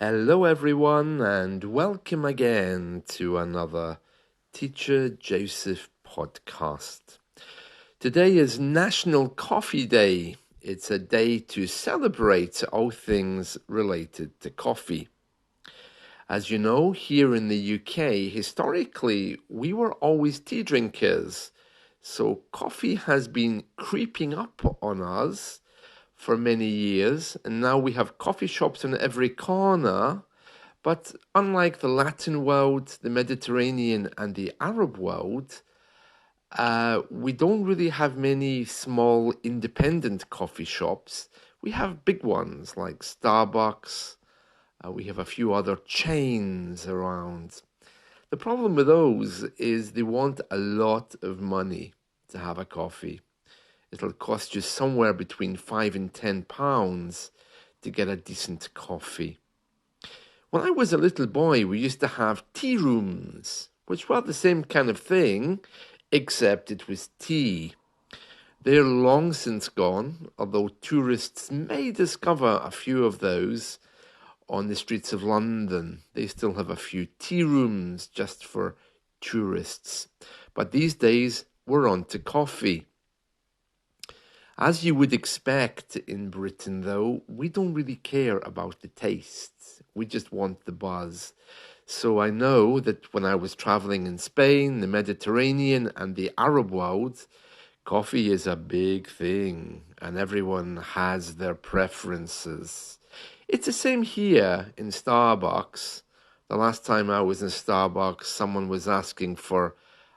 Hello, everyone, and welcome again to another Teacher Joseph podcast. Today is National Coffee Day. It's a day to celebrate all things related to coffee. As you know, here in the UK, historically, we were always tea drinkers. So coffee has been creeping up on us for many years, and now we have coffee shops in every corner. But unlike the Latin world, the Mediterranean, and the Arab world, we don't really have many small independent coffee shops. We have big ones like Starbucks. We have a few other chains around. The problem with those is they want a lot of money to have a coffee. It'll cost you somewhere between £5 and £10 to get a decent coffee. When I was a little boy, we used to have tea rooms, which were the same kind of thing, except it was tea. They're long since gone, although tourists may discover a few of those on the streets of London. They still have a few tea rooms just for tourists. But these days, we're on to coffee. As you would expect in Britain, though, we don't really care about the taste. We just want the buzz. So I know that when I was traveling in Spain, the Mediterranean, and the Arab world, coffee is a big thing, and everyone has their preferences. It's the same here in Starbucks. The last time I was in Starbucks, someone was asking for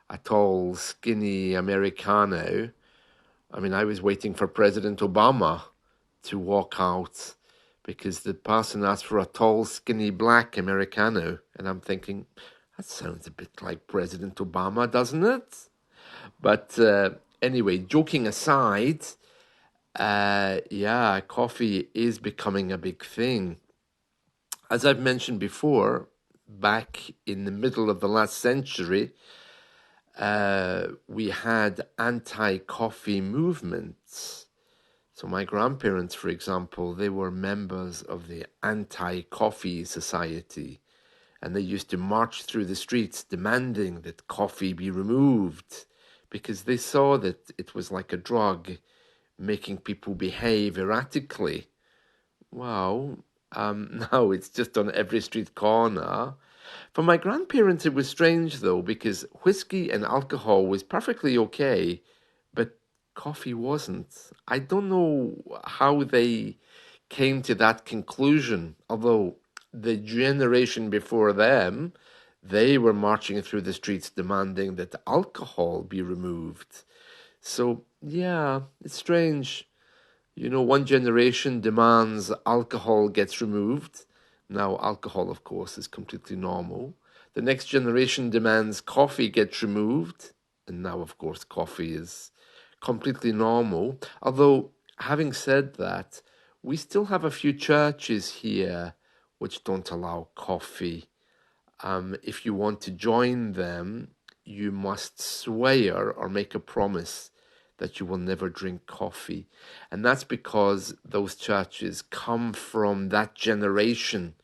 a tall, skinny Americano. I was waiting for President Obama to walk out because the person asked for a tall, skinny black Americano. And I'm thinking, that sounds a bit like President Obama, doesn't it? But anyway, joking aside, coffee is becoming a big thing. As I've mentioned before, back in the middle of the last century, we had anti-coffee movements. So my grandparents, for example, they were members of the Anti-Coffee Society, and they used to march through the streets demanding that coffee be removed because they saw that it was like a drug making people behave erratically. Wow. Now it's just on every street corner. For my grandparents, it was strange though, because whiskey and alcohol was perfectly okay, but coffee wasn't. I don't know how they came to that conclusion, although the generation before them, they were marching through the streets demanding that alcohol be removed. So, yeah, it's strange. One generation demands alcohol gets removed. Now, alcohol, of course, is completely normal. The next generation demands coffee gets removed. And now, of course, coffee is completely normal. Although, having said that, we still have a few churches here which don't allow coffee. If you want to join them, you must swear or make a promise that you will never drink coffee. And that's because those churches come from that generation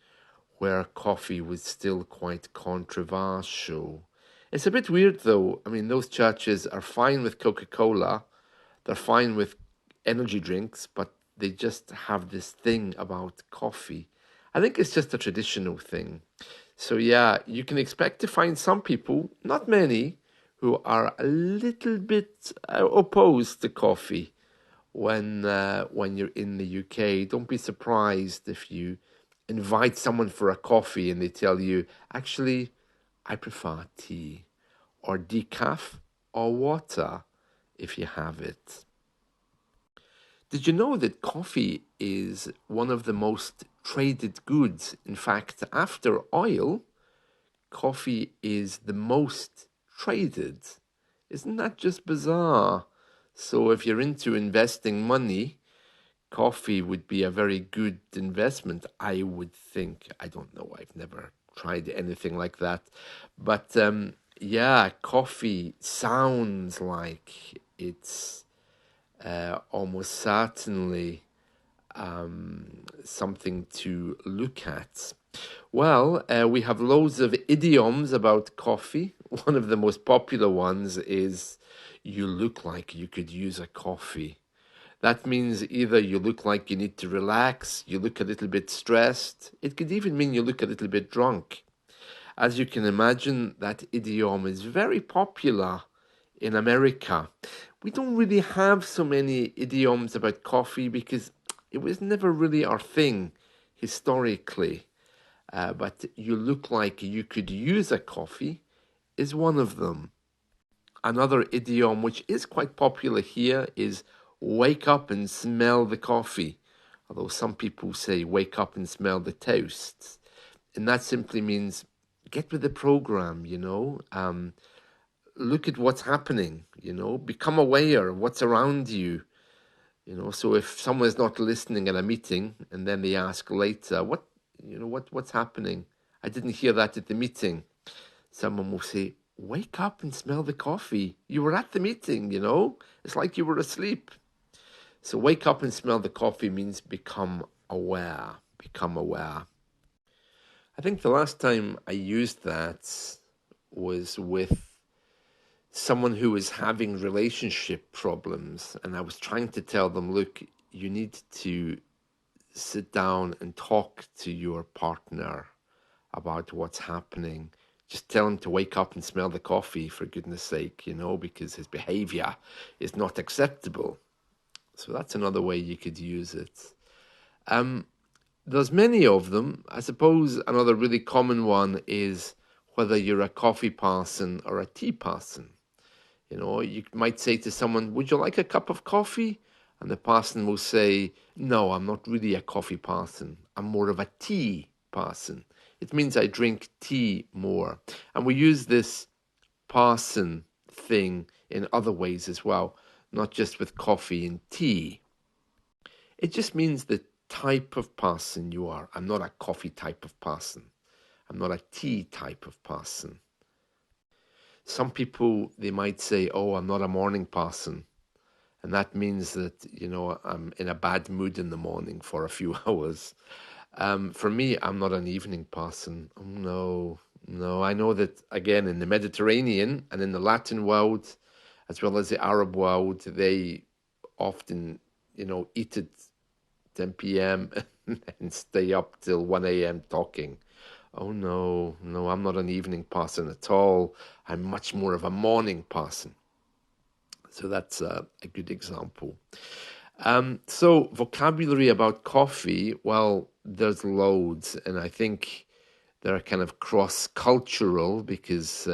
where coffee was still quite controversial. It's a bit weird though. Those churches are fine with Coca-Cola, they're fine with energy drinks, but they just have this thing about coffee. I think it's just a traditional thing. So yeah, you can expect to find some people, not many, who are a little bit opposed to coffee when you're in the UK. Don't be surprised if you invite someone for a coffee and they tell you, actually, I prefer tea or decaf or water if you have it. Did you know that coffee is one of the most traded goods? In fact, after oil, coffee is the most traded. Isn't that just bizarre? So if you're into investing money, coffee would be a very good investment, I would think. I don't know. I've never tried anything like that. But yeah, coffee sounds like it's almost certainly something to look at. Well, we have loads of idioms about coffee. One of the most popular ones is you look like you could use a coffee. That means either you look like you need to relax, you look a little bit stressed. It could even mean you look a little bit drunk. As you can imagine, that idiom is very popular in America. We don't really have so many idioms about coffee because it was never really our thing historically. But you look like you could use a coffee is one of them. Another idiom which is quite popular here is wake up and smell the coffee. Although some people say wake up and smell the toast. And that simply means get with the program, look at what's happening, become aware of what's around you. So if someone is not listening at a meeting and then they ask later, what's happening? I didn't hear that at the meeting. Someone will say, wake up and smell the coffee. You were at the meeting, It's like you were asleep. So wake up and smell the coffee means become aware. Become aware. I think the last time I used that was with someone who was having relationship problems, and I was trying to tell them, look, you need to sit down and talk to your partner about what's happening. Just tell him to wake up and smell the coffee, for goodness sake, because his behavior is not acceptable. So that's another way you could use it. There's many of them. I suppose another really common one is whether you're a coffee person or a tea person. You might say to someone, would you like a cup of coffee? And the person will say, no, I'm not really a coffee person. I'm more of a tea person. It means I drink tea more. And we use this person thing in other ways as well, not just with coffee and tea. It just means the type of person you are. I'm not a coffee type of person. I'm not a tea type of person. Some people, they might say, oh, I'm not a morning person. And that means that, I'm in a bad mood in the morning for a few hours. For me, I'm not an evening person. Oh, no. I know that, again, in the Mediterranean and in the Latin world, as well as the Arab world, they often, eat at 10 p.m. and stay up till 1 a.m. talking. Oh, no, I'm not an evening person at all. I'm much more of a morning person. So that's a good example. So vocabulary about coffee, well, there's loads, and I think they're kind of cross-cultural because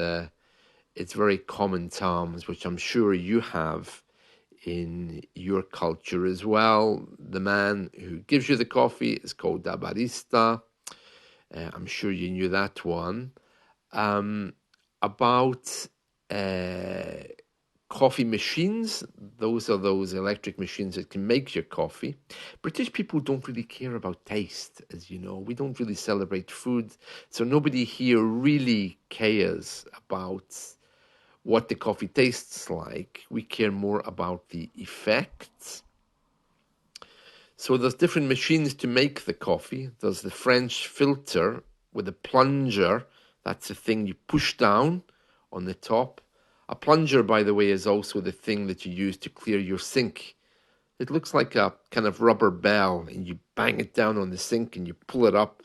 it's very common terms, which I'm sure you have in your culture as well. The man who gives you the coffee is called a barista. I'm sure you knew that one. About coffee machines, those are those electric machines that can make your coffee. British people don't really care about taste, as you know. We don't really celebrate food, so nobody here really cares about what the coffee tastes like. We care more about the effects. So there's different machines to make the coffee. There's the French filter with a plunger. That's the thing you push down on the top. A plunger, by the way, is also the thing that you use to clear your sink. It looks like a kind of rubber bell, and you bang it down on the sink and you pull it up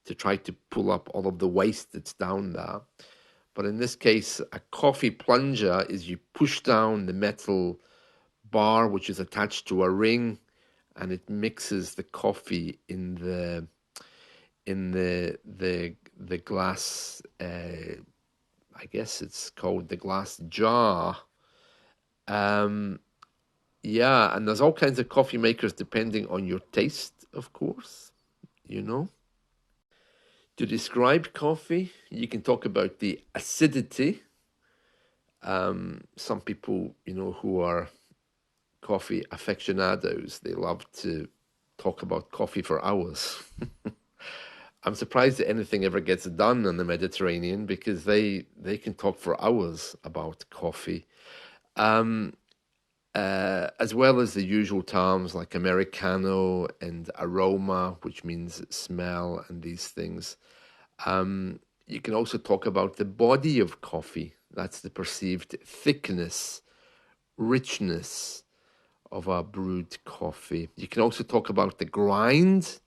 to try to pull up all of the waste that's down there. But in this case, a coffee plunger is you push down the metal bar, which is attached to a ring, and it mixes the coffee in the glass. I guess it's called the glass jar. Yeah, and there's all kinds of coffee makers depending on your taste, of course. To describe coffee, you can talk about the acidity. Some people, who are coffee aficionados, they love to talk about coffee for hours. I'm surprised that anything ever gets done in the Mediterranean because they can talk for hours about coffee. as well as the usual terms like Americano and aroma, which means smell and these things. You can also talk about the body of coffee. That's the perceived thickness, richness of a brewed coffee. You can also talk about the grind,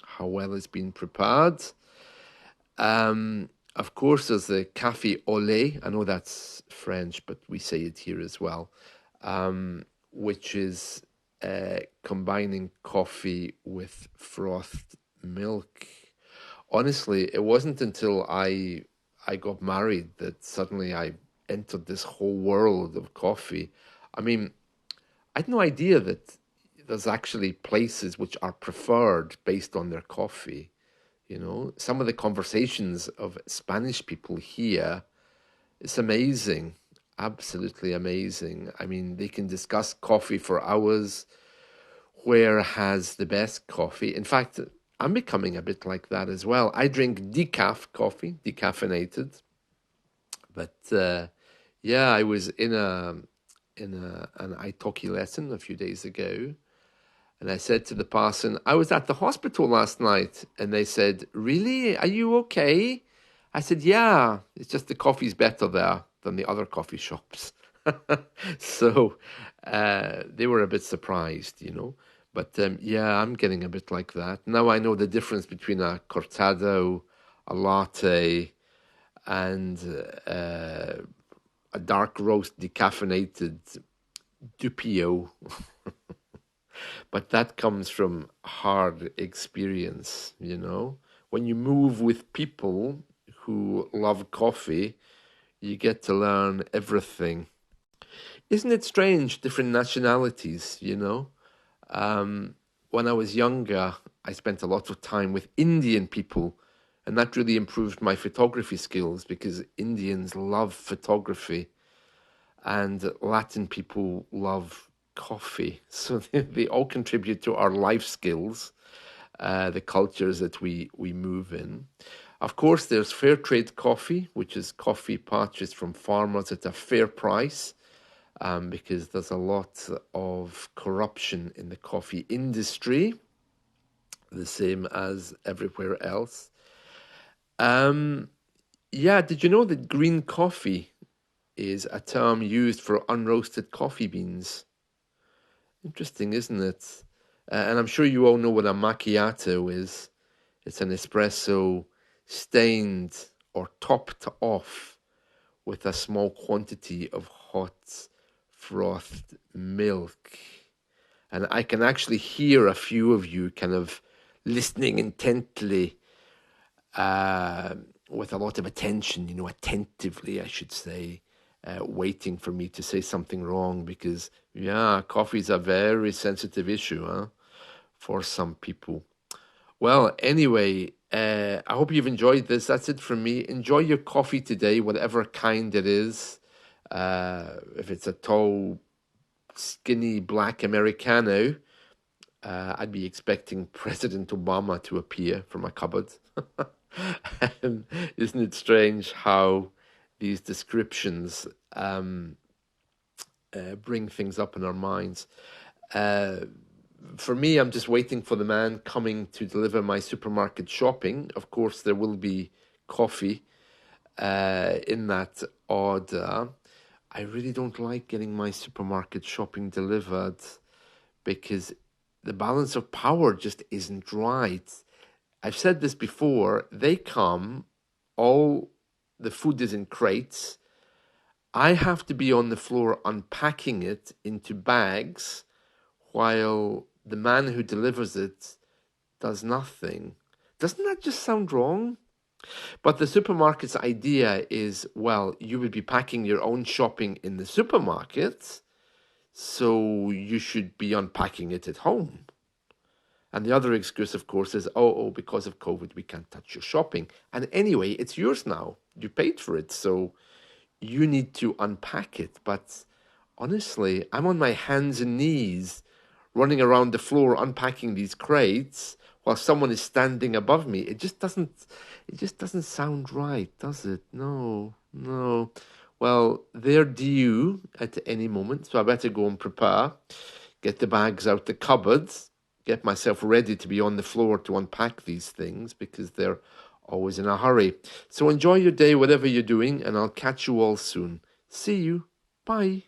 how well it's been prepared. Of course, there's the café au lait. I know that's French, but we say it here as well, which is combining coffee with frothed milk. Honestly, it wasn't until I got married that suddenly I entered this whole world of coffee. I mean, I had no idea that there's actually places which are preferred based on their coffee. Some of the conversations of Spanish people here, it's amazing, absolutely amazing. I mean, they can discuss coffee for hours, where has the best coffee. In fact, I'm becoming a bit like that as well. I drink decaf coffee, decaffeinated, but yeah, I was in an italki lesson a few days ago, and I said to the person, I was at the hospital last night. And they said, really? Are you okay? I said, yeah, it's just the coffee's better there than the other coffee shops. So they were a bit surprised. But yeah, I'm getting a bit like that. Now I know the difference between a cortado, a latte, and a dark roast decaffeinated Dupio. But that comes from hard experience. When you move with people who love coffee, you get to learn everything. Isn't it strange, different nationalities? When I was younger, I spent a lot of time with Indian people, and that really improved my photography skills because Indians love photography and Latin people love coffee. So they all contribute to our life skills, the cultures that we move in. Of course, there's fair trade coffee, which is coffee purchased from farmers at a fair price, because there's a lot of corruption in the coffee industry, the same as everywhere else. Yeah, did you know that green coffee is a term used for unroasted coffee beans? Interesting, isn't it? And I'm sure you all know what a macchiato is. It's an espresso stained or topped off with a small quantity of hot frothed milk. And I can actually hear a few of you kind of listening intently, with a lot of attention, attentively, I should say, waiting for me to say something wrong because, yeah, coffee is a very sensitive issue, for some people. Well, anyway, I hope you've enjoyed this. That's it from me. Enjoy your coffee today, whatever kind it is. If it's a tall, skinny black Americano, I'd be expecting President Obama to appear from a cupboard. And isn't it strange how these descriptions bring things up in our minds? For me, I'm just waiting for the man coming to deliver my supermarket shopping. Of course, there will be coffee in that order. I really don't like getting my supermarket shopping delivered because the balance of power just isn't right. I've said this before. They come, all the food is in crates. I have to be on the floor unpacking it into bags while the man who delivers it does nothing. Doesn't that just sound wrong? But the supermarket's idea is, well, you would be packing your own shopping in the supermarket, so you should be unpacking it at home. And the other excuse, of course, is, because of COVID, we can't touch your shopping. And anyway, it's yours now. You paid for it, so you need to unpack it. But honestly, I'm on my hands and knees running around the floor unpacking these crates while someone is standing above me. It just doesn't sound right, does it? No, no. Well, they're due at any moment, so I better go and prepare, get the bags out the cupboards, get myself ready to be on the floor to unpack these things because they're always in a hurry. So enjoy your day, whatever you're doing, and I'll catch you all soon. See you. Bye.